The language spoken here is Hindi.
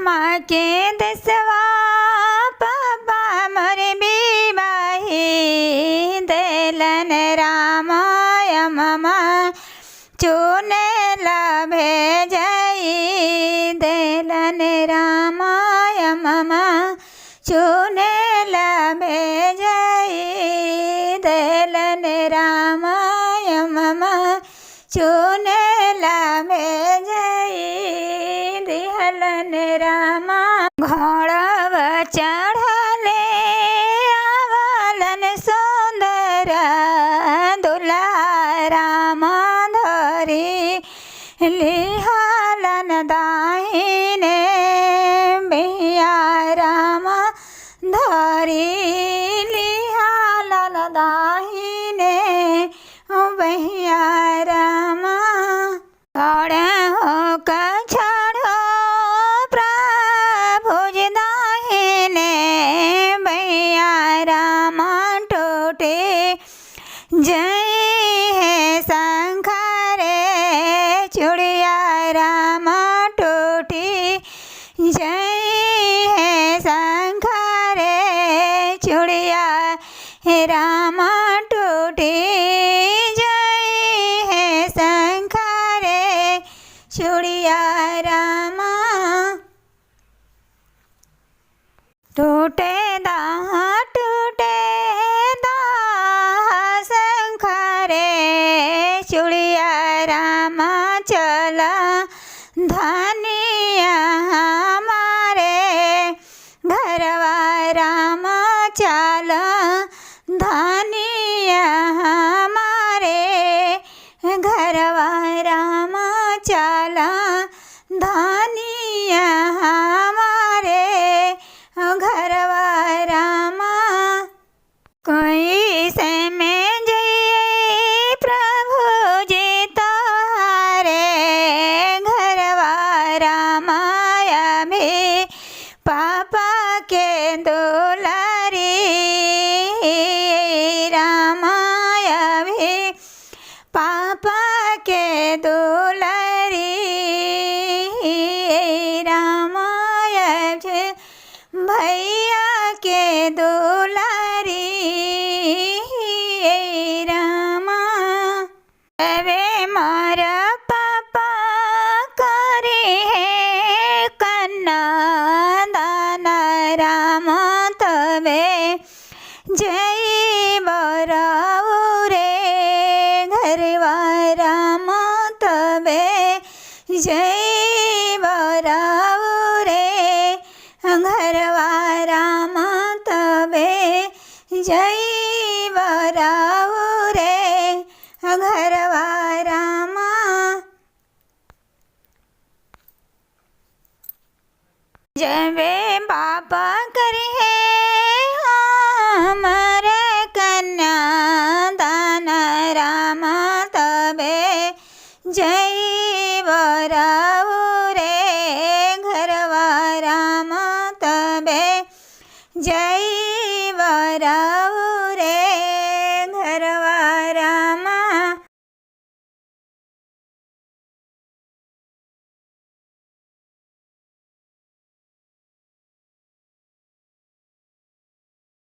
माँ के दसवा पापा मोरे बीबाही देलन रामाय ममा चूने लभे जई देलन रामाय ममा चूने लभे जई देलन रामाय ममा चूने लभे जई दिहलन रामा घोड़व चढ़ले आवलन सुंदर दुल्हा रामा धरी लिहालन दाहिने बिया रामा धरी लिहालन दाहिने बहिया रामा खड़े होकर चढ़ो प्रभु जी दाहिने बहिया रामा टूटे जय है शंखरे चूड़िया रामा टूटी जय है शंखरे चूड़िया रामा टूटी जय है शंखरे चूड़िया रामा टूटे दाह टूटे दाह शंखरे चूड़िया रामा चला धनिया हमारे घरवा रामा चला धनिया हमारे घरवा रामा चला धनिया हमारे घरवा रामा कोई से में जइए प्रभु जी तोहरे घरवा रामा अभी पापा के दुलारी रामा अभी पापा के दुलारी रामा अभी भैया के दुलारी रामा वे मारा पापा करे है कन्ना दाना रामा तवे जय बराऊ रे घरवा रामा तवे जय बराऊ रे घरवा रामा तवे जय बराऊ रे घरवा रामा जबे बापा करे हमारे कन्या दाना रामा तबे जय